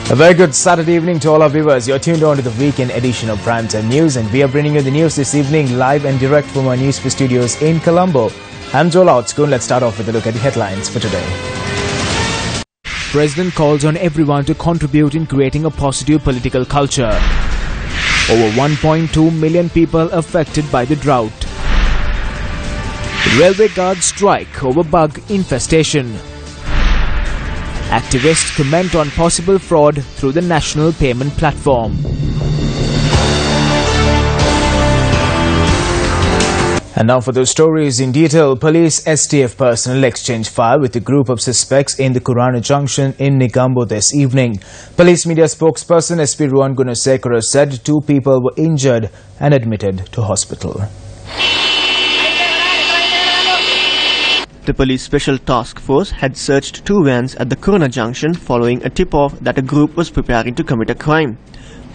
A very good Saturday evening to all our viewers. You're tuned on to the weekend edition of Primetime News, and we are bringing you the news this evening live and direct from our Newsfirst studios in Colombo. I'm Joel Outscoon. Let's start off with a look at the headlines for today. President calls on everyone to contribute in creating a positive political culture. Over 1.2 million people affected by the drought. Railway guards strike over bug infestation. Activists comment on possible fraud through the national payment platform. And now for those stories in detail. Police STF personnel exchanged fire with a group of suspects in the Kurana Junction in Negombo this evening. Police media spokesperson SP Ruan Gunasekara said 2 people were injured and admitted to hospital. The police special task force had searched 2 vans at the Kurana Junction following a tip-off that a group was preparing to commit a crime.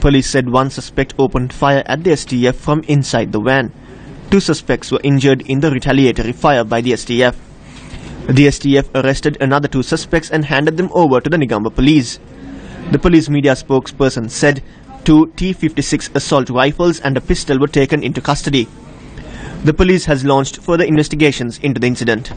Police said 1 suspect opened fire at the STF from inside the van. 2 suspects were injured in the retaliatory fire by the STF. The STF arrested another 2 suspects and handed them over to the Negombo police. The police media spokesperson said 2 T-56 assault rifles and a pistol were taken into custody. The police has launched further investigations into the incident.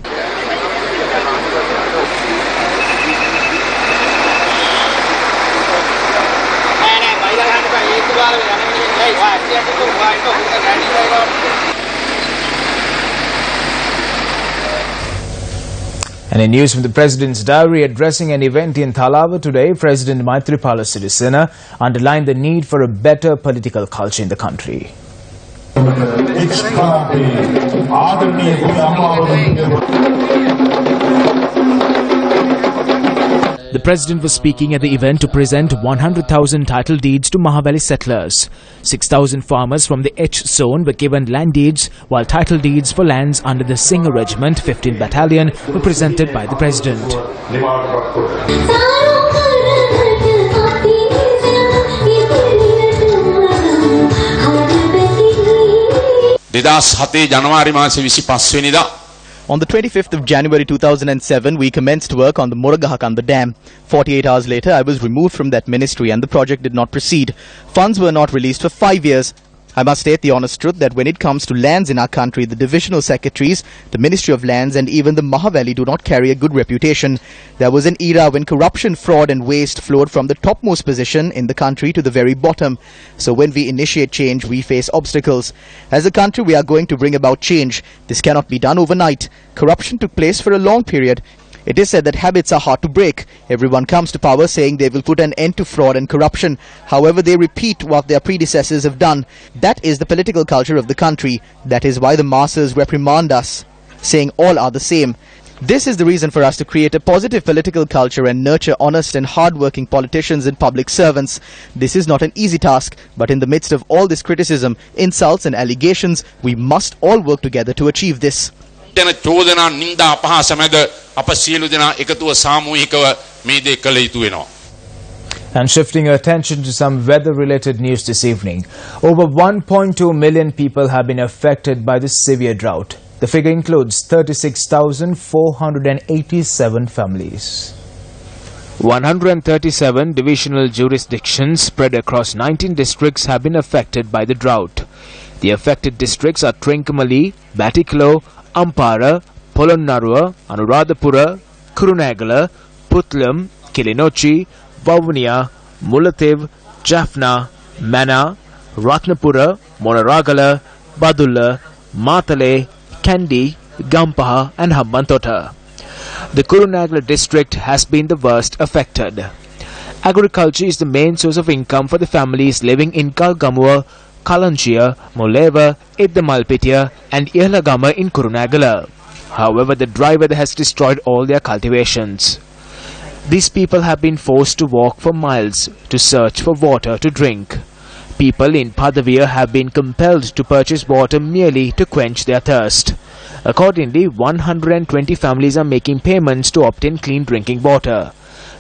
And in news from the President's diary, addressing an event in Thalava today, President Maithripala Sirisena underlined the need for a better political culture in the country. The President was speaking at the event to present 100,000 title deeds to Mahavali settlers. 6,000 farmers from the H zone were given land deeds, while title deeds for lands under the Singha Regiment 15th Battalion were presented by the President. On the 25th of January 2007, we commenced work on the Moragahakanda Dam. 48 hours later, I was removed from that ministry and the project did not proceed. Funds were not released for 5 years. I must state the honest truth that when it comes to lands in our country, the divisional secretaries, the Ministry of Lands and even the Mahavali do not carry a good reputation. There was an era when corruption, fraud and waste flowed from the topmost position in the country to the very bottom. So when we initiate change, we face obstacles. As a country, we are going to bring about change. This cannot be done overnight. Corruption took place for a long period. It is said that habits are hard to break. Everyone comes to power saying they will put an end to fraud and corruption. However, they repeat what their predecessors have done. That is the political culture of the country. That is why the masses reprimand us, saying all are the same. This is the reason for us to create a positive political culture and nurture honest and hard-working politicians and public servants. This is not an easy task, but in the midst of all this criticism, insults and allegations, we must all work together to achieve this. And shifting attention to some weather-related news this evening. Over 1.2 million people have been affected by the severe drought. The figure includes 36,487 families. 137 divisional jurisdictions spread across 19 districts have been affected by the drought. The affected districts are Trincomalee, Batticaloa, Ampara, Polonnaruwa, Anuradhapura, Kurunegala, Puttlam, Kilinochchi, Vavuniya, Mullaitivu, Jaffna, Mannar, Ratnapura, Monaragala, Badulla, Matale, Kandy, Gampaha and Hambantota. The Kurunegala district has been the worst affected. Agriculture is the main source of income for the families living in Kalgamua, Kalanchia, Muleva, Iddamalpitiya and Ihalagama in Kurunegala. However, the dry weather has destroyed all their cultivations. These people have been forced to walk for miles to search for water to drink. People in Padaviya have been compelled to purchase water merely to quench their thirst. Accordingly, 120 families are making payments to obtain clean drinking water.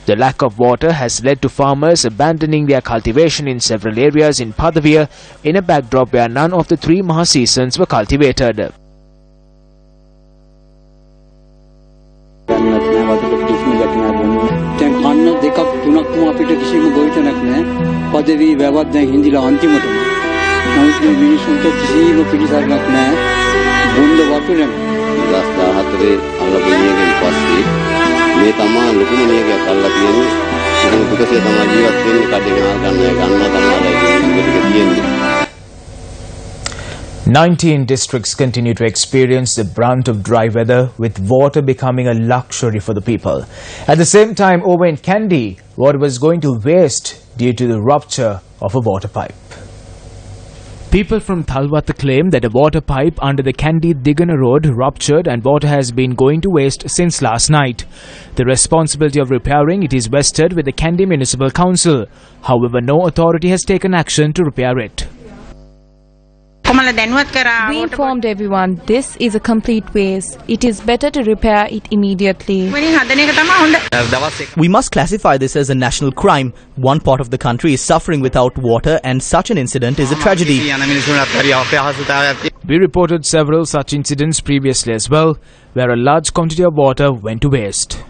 The lack of water has led to farmers abandoning their cultivation in several areas in Padaviya in a backdrop where none of the 3 Maha seasons were cultivated. අපිට කිසිම ගොවිතැනක් නැහැ. පදවි වැවත් දැන් හිඳිලා අන්තිමටම. නමුත් මේ මිනිසුන්ට කිසිම පිළිසරණක් නැහැ. බොන්න වතුරම 2014 අල්ලපු නියගෙන් පස්සේ මේ තමා ලොකුම නියගයක් අල්ලලා තියෙන්නේ. ඒක දුකසේ තමයි ජීවත් වෙන්නේ. කඩේ ගන්නවා තමයි තියෙන්නේ. 19 districts continue to experience the brunt of dry weather, with water becoming a luxury for the people. At the same time, over in Kandy, water was going to waste due to the rupture of a water pipe. People from Thalwata claim that a water pipe under the Kandy-Digana road ruptured and water has been going to waste since last night. The responsibility of repairing it is vested with the Kandy Municipal Council. However, no authority has taken action to repair it. We informed everyone this is a complete waste. It is better to repair it immediately. We must classify this as a national crime. One part of the country is suffering without water, and such an incident is a tragedy. We reported several such incidents previously as well, where a large quantity of water went to waste.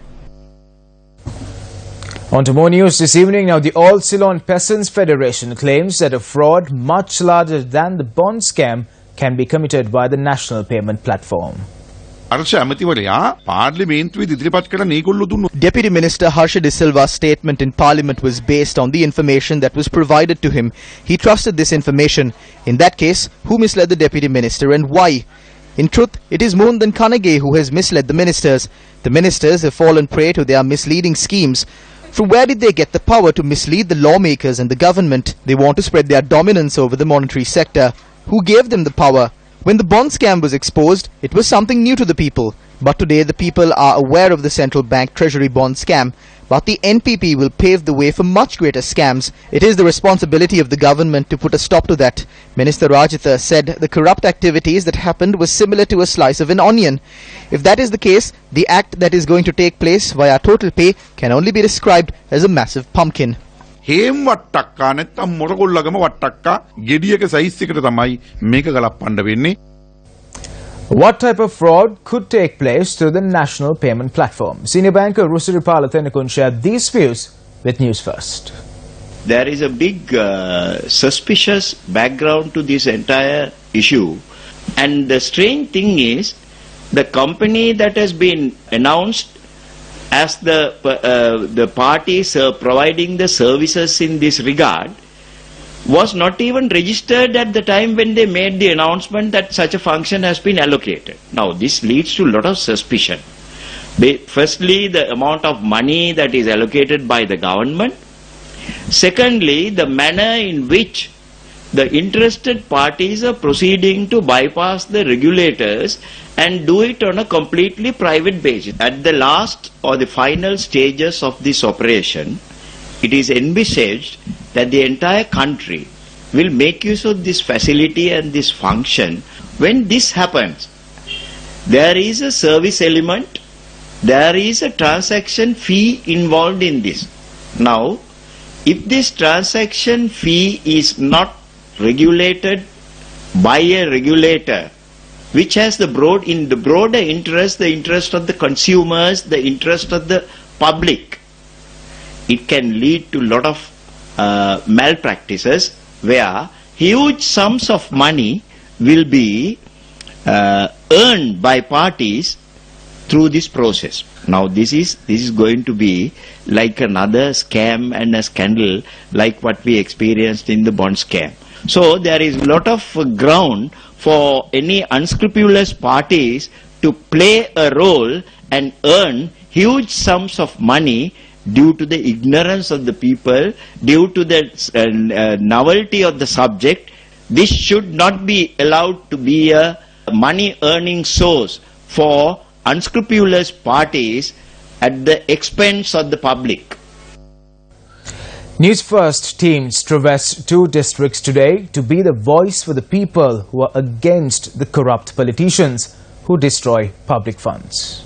On to more news this evening. Now, the All Ceylon Peasants Federation claims that a fraud much larger than the bond scam can be committed by the national payment platform. Deputy Minister Harsha De Silva's statement in Parliament was based on the information that was provided to him. He trusted this information. In that case, who misled the Deputy Minister and why? In truth, it is Mohandan Kanage who has misled the ministers. The ministers have fallen prey to their misleading schemes. From where did they get the power to mislead the lawmakers and the government? They want to spread their dominance over the monetary sector. Who gave them the power? When the bond scam was exposed, it was something new to the people. But today the people are aware of the central bank treasury bond scam. But the NPP will pave the way for much greater scams. It is the responsibility of the government to put a stop to that. Minister Rajitha said the corrupt activities that happened was similar to a slice of an onion. If that is the case, the act that is going to take place via total pay can only be described as a massive pumpkin. හේම් වට්ටක්කා නැත්තම් මොරගොල්ලගම වට්ටක්කා ගෙඩියක size එකට තමයි මේක ගලපන්න වෙන්නේ. What type of fraud could take place through the national payment platform? Senior banker Rusiripala Thenakun shared these views with News First. There is a big suspicious background to this entire issue, and the strange thing is the company that has been announced as the parties providing the services in this regard was not even registered at the time when they made the announcement that such a function has been allocated. Now this leads to a lot of suspicion. Firstly, the amount of money that is allocated by the government. Secondly, the manner in which the interested parties are proceeding to bypass the regulators and do it on a completely private basis. At the last or the final stages of this operation, it is envisaged that the entire country will make use of this facility and this function. When this happens, there is a service element, there is a transaction fee involved in this. Now, if this transaction fee is not regulated by a regulator, which has the broader interest, the interest of the consumers, the interest of the public, it can lead to a lot of malpractices where huge sums of money will be earned by parties through this process. Now this is going to be like another scam and a scandal like what we experienced in the bond scam. So there is a lot of ground for any unscrupulous parties to play a role and earn huge sums of money due to the ignorance of the people, due to the novelty of the subject. This should not be allowed to be a money earning source for unscrupulous parties at the expense of the public. News First teams traversed 2 districts today to be the voice for the people who are against the corrupt politicians who destroy public funds.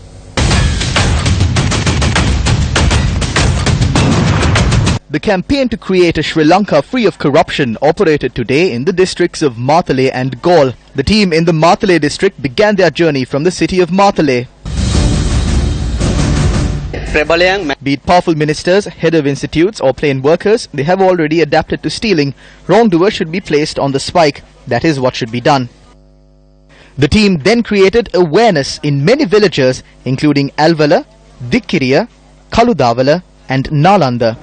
The campaign to create a Sri Lanka free of corruption operated today in the districts of Matale and Galle. The team in the Matale district began their journey from the city of Matale. Be it powerful ministers, head of institutes or plain workers, they have already adapted to stealing. Wrongdoers should be placed on the spike. That is what should be done. The team then created awareness in many villages including Alvala, Dikkiriya, Kaludavala and Nalanda.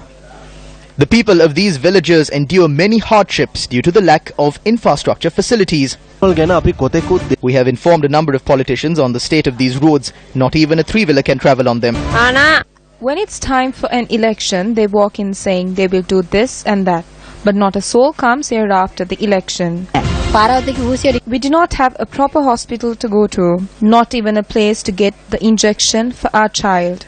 The people of these villages endure many hardships due to the lack of infrastructure facilities. We have informed a number of politicians on the state of these roads. Not even a three-wheeler can travel on them. When it's time for an election, they walk in saying they will do this and that. But not a soul comes here after the election. We do not have a proper hospital to go to, not even a place to get the injection for our child.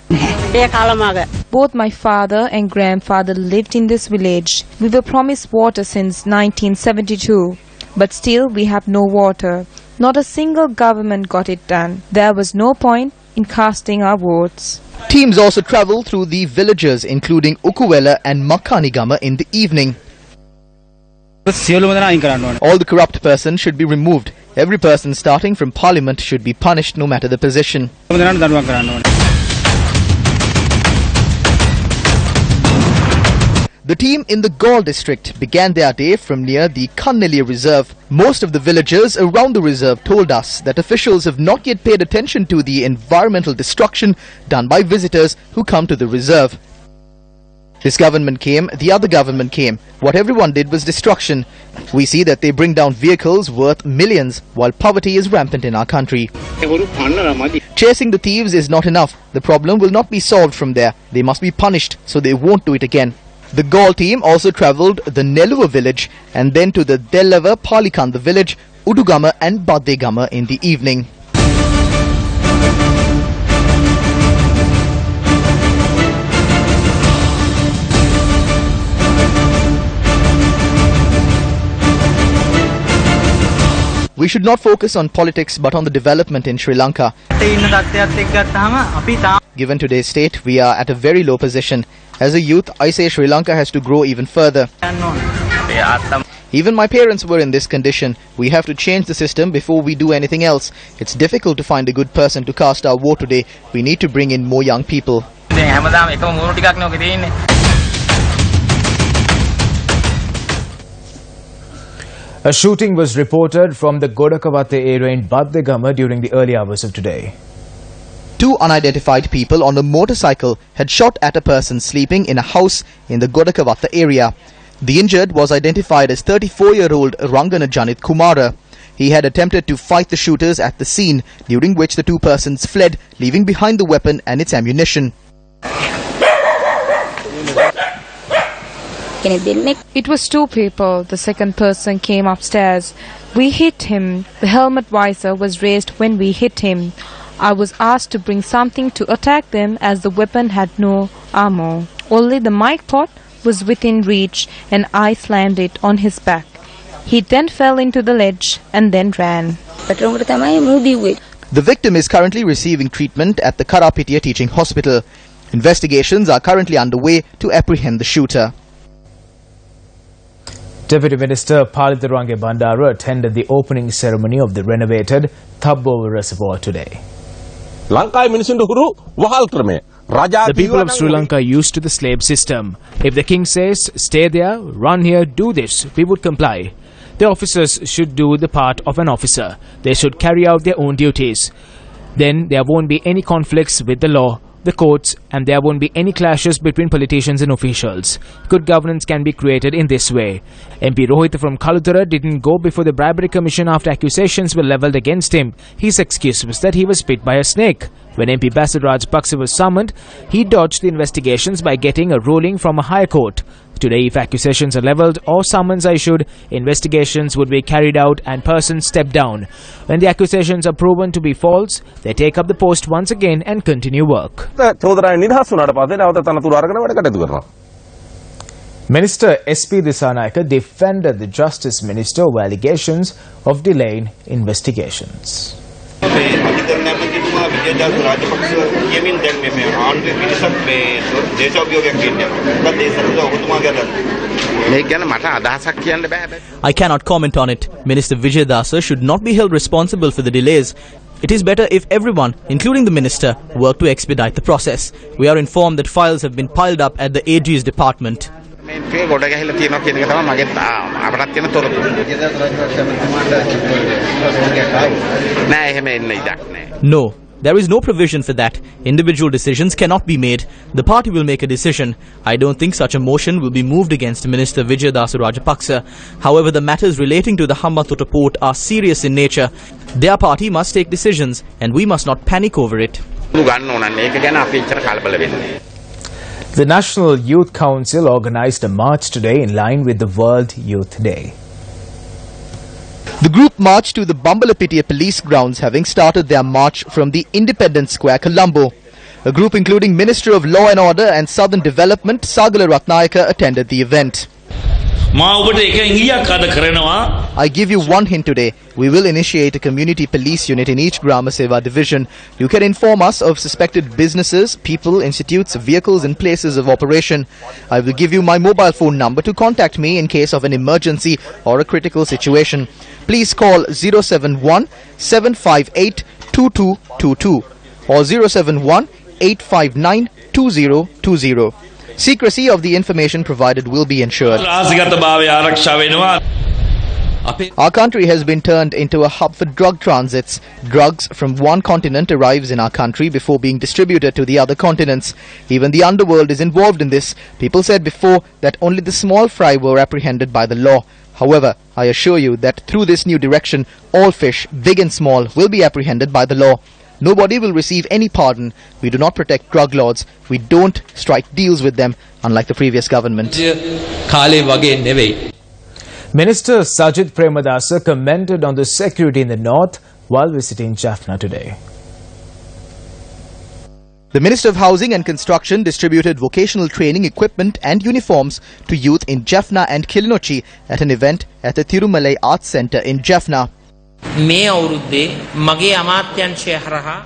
Both my father and grandfather lived in this village. We were promised water since 1972, but still we have no water. Not a single government got it done. There was no point in casting our votes. Teams also travel through the villages including Ukuwela and Makanigama in the evening. All the corrupt persons should be removed. Every person starting from parliament should be punished no matter the position. The team in the Gaul district began their day from near the Kanneliya reserve. Most of the villagers around the reserve told us that officials have not yet paid attention to the environmental destruction done by visitors who come to the reserve. This government came, the other government came. What everyone did was destruction. We see that they bring down vehicles worth millions while poverty is rampant in our country. Chasing the thieves is not enough. The problem will not be solved from there. They must be punished so they won't do it again. The Gaul team also travelled the Neluva village and then to the Dellava Palikanda village, Udugama and Badegama in the evening. We should not focus on politics but on the development in Sri Lanka. Given today's state, we are at a very low position. As a youth, I say Sri Lanka has to grow even further. Even my parents were in this condition. We have to change the system before we do anything else. It's difficult to find a good person to cast our vote today. We need to bring in more young people. A shooting was reported from the Godakawate area in Badegama during the early hours of today. Two unidentified people on a motorcycle had shot at a person sleeping in a house in the Godakawate area. The injured was identified as 34-year-old Rangana Janit Kumara. He had attempted to fight the shooters at the scene, during which the two persons fled, leaving behind the weapon and its ammunition. It was two people. The second person came upstairs. We hit him. The helmet visor was raised when we hit him. I was asked to bring something to attack them as the weapon had no ammo. Only the mic pot was within reach and I slammed it on his back. He then fell into the ledge and then ran. The victim is currently receiving treatment at the Karapitiya Teaching Hospital. Investigations are currently underway to apprehend the shooter. Deputy Minister Palitharange Bandara attended the opening ceremony of the renovated Thabbowa Reservoir today. The people of Sri Lanka are used to the slave system. If the king says, stay there, run here, do this, we would comply. The officers should do the part of an officer. They should carry out their own duties. Then there won't be any conflicts with the law, the courts, and there won't be any clashes between politicians and officials. Good governance can be created in this way. MP Rohit from Kalutara didn't go before the bribery commission after accusations were levelled against him. His excuse was that he was bit by a snake. When MP Basiraj Paksa was summoned, he dodged the investigations by getting a ruling from a higher court. Today, if accusations are levelled or summons are issued, investigations would be carried out and persons step down. When the accusations are proven to be false, they take up the post once again and continue work. Minister SP Disanayake defended the Justice Minister over allegations of delaying investigations. I cannot comment on it. Minister Vijay Dasa should not be held responsible for the delays. It is better if everyone, including the minister, work to expedite the process. We are informed that files have been piled up at the AG's department. No, there is no provision for that. Individual decisions cannot be made. The party will make a decision. I don't think such a motion will be moved against Minister Vijayadasa Rajapaksa. However, the matters relating to the Hambantota port are serious in nature. Their party must take decisions and we must not panic over it. The National Youth Council organized a march today in line with the World Youth Day. The group marched to the Bambalapitiya police grounds, having started their march from the Independence Square, Colombo. A group including Minister of Law and Order and Southern Development, Sagala Ratnayaka, attended the event. I give you one hint today. We will initiate a community police unit in each Grama Seva division. You can inform us of suspected businesses, people, institutes, vehicles and places of operation. I will give you my mobile phone number to contact me in case of an emergency or a critical situation. Please call 071-758-2222 or 071-859-2020. Secrecy of the information provided will be ensured. Our country has been turned into a hub for drug transits. Drugs from one continent arrives in our country before being distributed to the other continents. Even the underworld is involved in this. People said before that only the small fry were apprehended by the law. However, I assure you that through this new direction, all fish, big and small, will be apprehended by the law. Nobody will receive any pardon. We do not protect drug lords. We don't strike deals with them, unlike the previous government. Minister Sajid Premadasa commented on the security in the north while visiting Jaffna today. The Minister of Housing and Construction distributed vocational training equipment and uniforms to youth in Jaffna and Kilinochchi at an event at the Thirumalai Arts Centre in Jaffna. In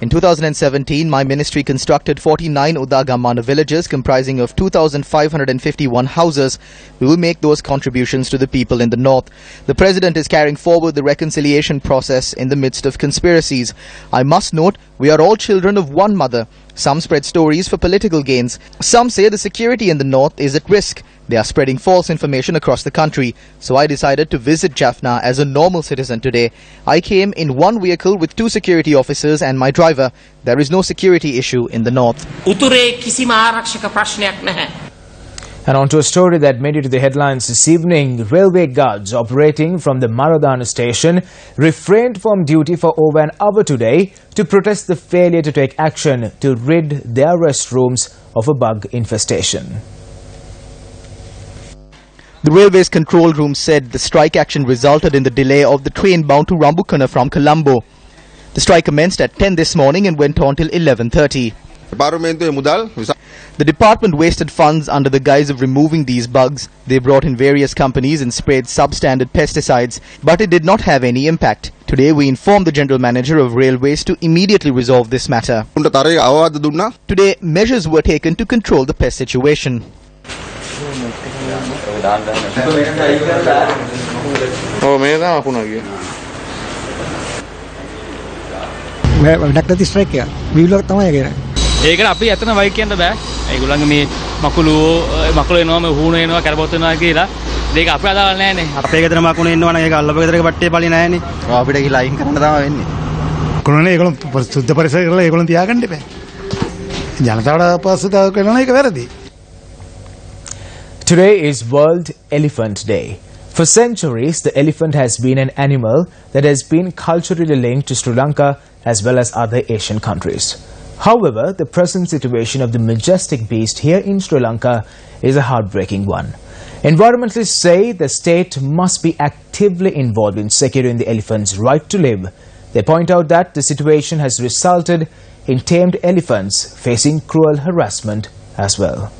2017, my ministry constructed 49 Udagamana villages comprising of 2,551 houses. We will make those contributions to the people in the north. The President is carrying forward the reconciliation process in the midst of conspiracies. I must note, we are all children of one mother. Some spread stories for political gains. Some say the security in the north is at risk. They are spreading false information across the country. So I decided to visit Jaffna as a normal citizen today. I came in one vehicle with 2 security officers and my driver. There is no security issue in the north. And on to a story that made it to the headlines this evening. Railway guards operating from the Maradana station refrained from duty for over an hour today to protest the failure to take action to rid their restrooms of a bug infestation. The railway's control room said the strike action resulted in the delay of the train bound to Rambukana from Colombo. The strike commenced at 10 this morning and went on till 11:30. The department wasted funds under the guise of removing these bugs. They brought in various companies and sprayed substandard pesticides, but it did not have any impact. Today we informed the General Manager of Railways to immediately resolve this matter. Today measures were taken to control the pest situation. ඒකට අපි ඇතන වයි කියන්න බෑ. ඒගොල්ලන්ගේ මේ මකුළු එනවා මේ හුණු එනවා කරපොත් වෙනවා කියලා. ඒක අපේ අදාළ නෑනේ. අපේ ගෙදර මකුණු එනවා නම් ඒක අල්ලපු ගෙදරක පට්ටේ පලි නෑනේ. අපිට ගිහලා අයින් කරන්න තමයි වෙන්නේ. කොරෝනේ ඒගොල්ලෝ සුද්ධ පරිසර කරලා ඒගොල්ලන් තියාගන්න එපා. ජනතාවට අපහසුතාව කරන එක වැරදි. Today is World Elephant Day. For centuries, the elephant has been an animal that has been culturally linked to Sri Lanka as well as other Asian countries. However, the present situation of the majestic beast here in Sri Lanka is a heartbreaking one. Environmentalists say the state must be actively involved in securing the elephant's right to live. They point out that the situation has resulted in tamed elephants facing cruel harassment as well.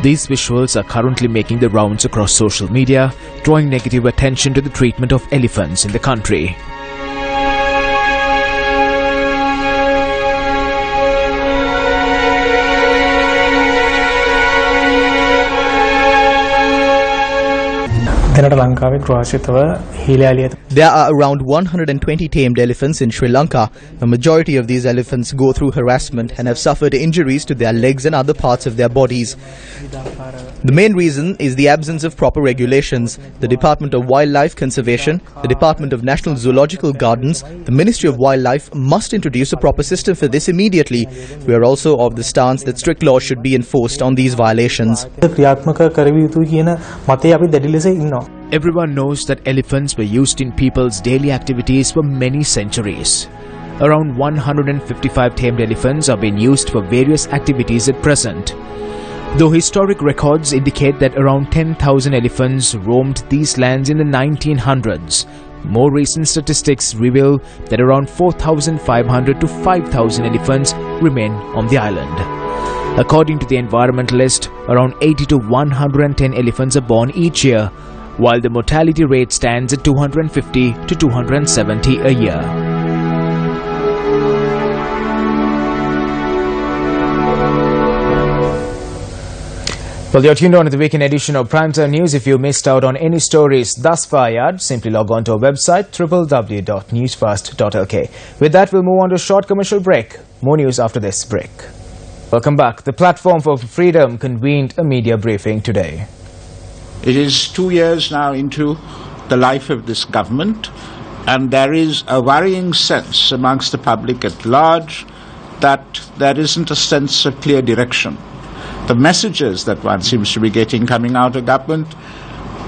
These visuals are currently making the rounds across social media, drawing negative attention to the treatment of elephants in the country. There are around 120 tamed elephants in Sri Lanka. The majority of these elephants go through harassment and have suffered injuries to their legs and other parts of their bodies. The main reason is the absence of proper regulations. The Department of Wildlife Conservation, the Department of National Zoological Gardens, the Ministry of Wildlife must introduce a proper system for this immediately. We are also of the stance that strict laws should be enforced on these violations. Everyone knows that elephants were used in people's daily activities for many centuries. Around 155 tamed elephants are being used for various activities at present. Though historic records indicate that around 10,000 elephants roamed these lands in the 1900s, more recent statistics reveal that around 4,500 to 5,000 elephants remain on the island. According to the environmentalist, around 80 to 110 elephants are born each year, while the mortality rate stands at 250 to 270 a year. Well, you're tuned on to the weekend edition of Primetime News. If you missed out on any stories thus far, simply log on to our website www.newsfirst.lk. With that, we'll move on to a short commercial break. More news after this break. Welcome back. The Platform for Freedom convened a media briefing today. It is 2 years now into the life of this government, and there is a worrying sense amongst the public at large that there isn't a sense of clear direction. The messages that one seems to be getting coming out of government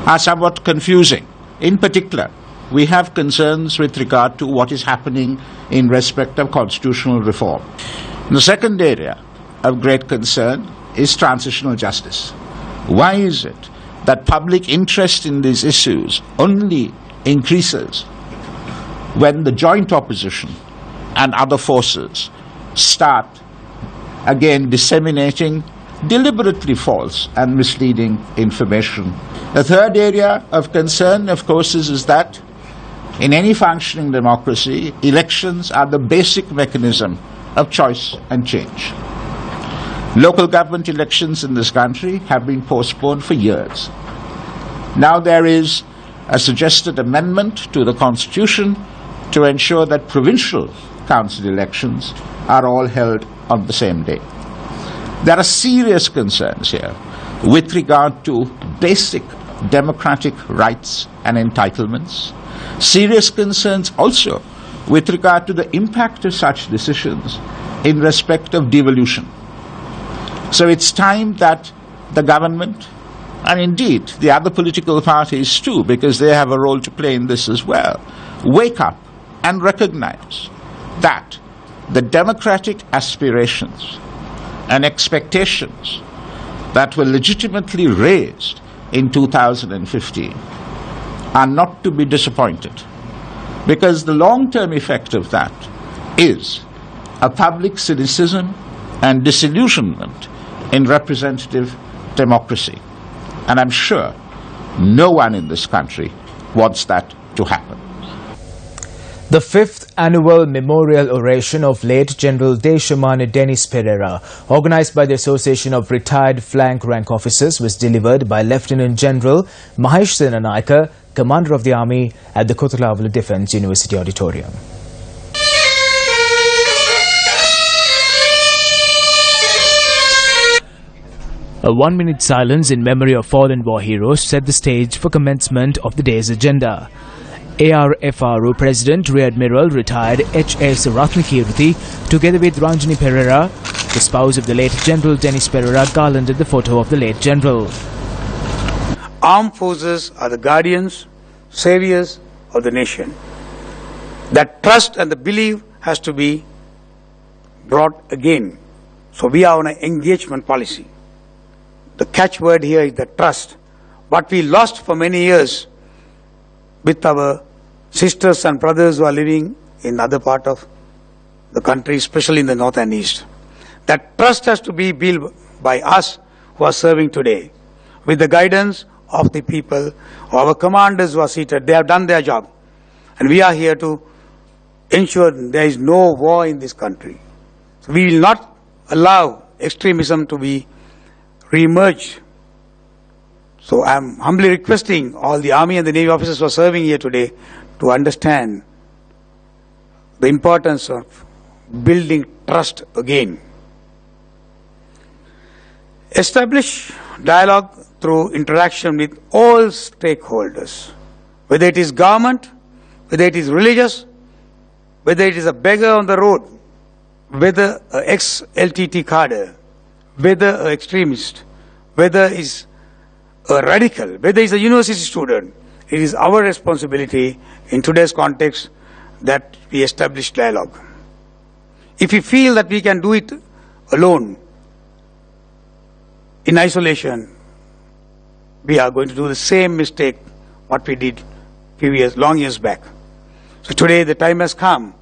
are somewhat confusing. In particular, we have concerns with regard to what is happening in respect of constitutional reform. The second area of great concern is transitional justice. Why is it that public interest in these issues only increases when the joint opposition and other forces start again disseminating deliberately false and misleading information? The third area of concern, of course, is that in any functioning democracy, elections are the basic mechanism of choice and change. Local government elections in this country have been postponed for years. Now there is a suggested amendment to the Constitution to ensure that provincial council elections are all held on the same day. There are serious concerns here with regard to basic democratic rights and entitlements. Serious concerns also with regard to the impact of such decisions in respect of devolution. So it's time that the government, and indeed the other political parties too, because they have a role to play in this as well, wake up and recognize that the democratic aspirations and expectations that were legitimately raised in 2015 are not to be disappointed, because the long-term effect of that is a public cynicism and disillusionment in representative democracy. And I'm sure no one in this country wants that to happen. The 5th annual memorial oration of late General Deshamani Dennis Pereira, organized by the Association of Retired Flank Rank Officers, was delivered by Lieutenant General Mahesh Senanayake, Commander of the Army, at the Kothulawala Defence University Auditorium. A 1-minute silence in memory of fallen war heroes set the stage for commencement of the day's agenda. ARFRO President Rear Admiral retired H.S. Ratnakirti, together with Ranjani Pereira, the spouse of the late General Dennis Pereira, garlanded the photo of the late General. Armed forces are the guardians, saviors of the nation. That trust and the belief has to be brought again. So we are on an engagement policy. The catchword here is the trust. What we lost for many years with our sisters and brothers who are living in other part of the country, especially in the north and east. That trust has to be built by us who are serving today, with the guidance of the people, our commanders who are seated. They have done their job. And we are here to ensure there is no war in this country. So we will not allow extremism to be re-emerged. So I am humbly requesting all the Army and the Navy officers who are serving here today to understand the importance of building trust again. Establish dialogue through interaction with all stakeholders, whether it is government, whether it is religious, whether it is a beggar on the road, whether an ex-LTT cadre, whether an extremist, whether is a radical, whether is a university student. It is our responsibility in today's context that we establish dialogue. If we feel that we can do it alone, in isolation, we are going to do the same mistake what we did long years back. So today the time has come.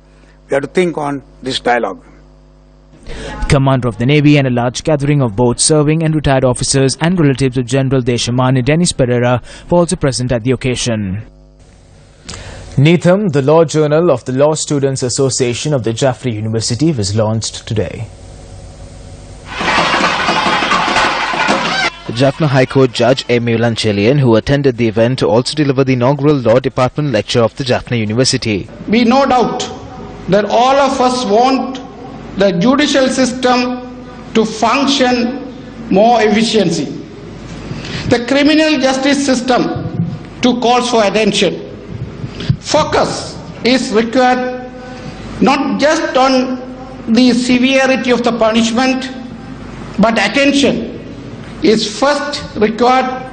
We have to think on this dialogue. Commander of the Navy and a large gathering of both serving and retired officers and relatives of General Deshamani Dennis Pereira were also present at the occasion. NITHM, the law journal of the Law Students Association of the Jaffna University, was launched today. Jaffna High Court Judge M. Ulanchelian, who attended the event, to also deliver the inaugural Law Department lecture of the Jaffna University. Be no doubt that all of us want the judicial system to function more efficiently. The criminal justice system too calls for attention. Focus is required not just on the severity of the punishment, but attention is first required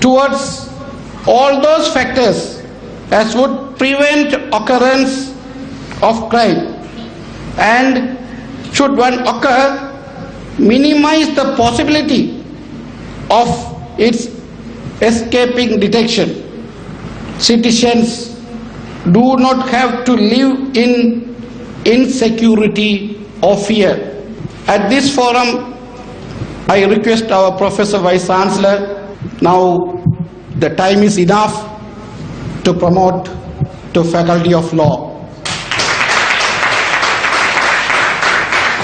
towards all those factors as would prevent occurrence of crime, and should one occur, minimize the possibility of its escaping detection. Citizens do not have to live in insecurity or fear. At this forum, I request our Professor Vice Chancellor, now the time is enough to promote to Faculty of Law.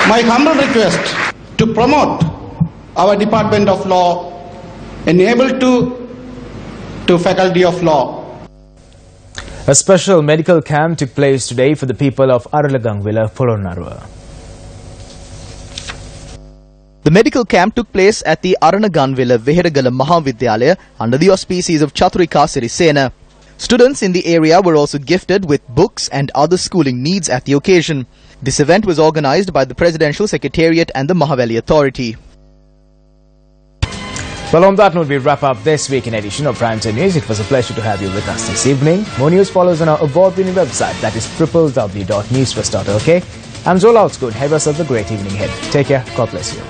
My humble request to promote our Department of Law, enable to Faculty of Law. A special medical camp took place today for the people of Aralagangvilla, Polonnaruwa. The medical camp took place at the Aranaganvilla Veheragala Mahavidyalaya under the auspices of Chaturika Sirisena. Students in the area were also gifted with books and other schooling needs at the occasion. This event was organized by the Presidential Secretariat and the Mahavali Authority. Well, on that note, we wrap up this week in edition of Primetime News. It was a pleasure to have you with us this evening. More news follows on our award-winning website, that is www.newsfirst.lk. I'm Joel Outsgood. Have yourself a great evening ahead. Take care. God bless you.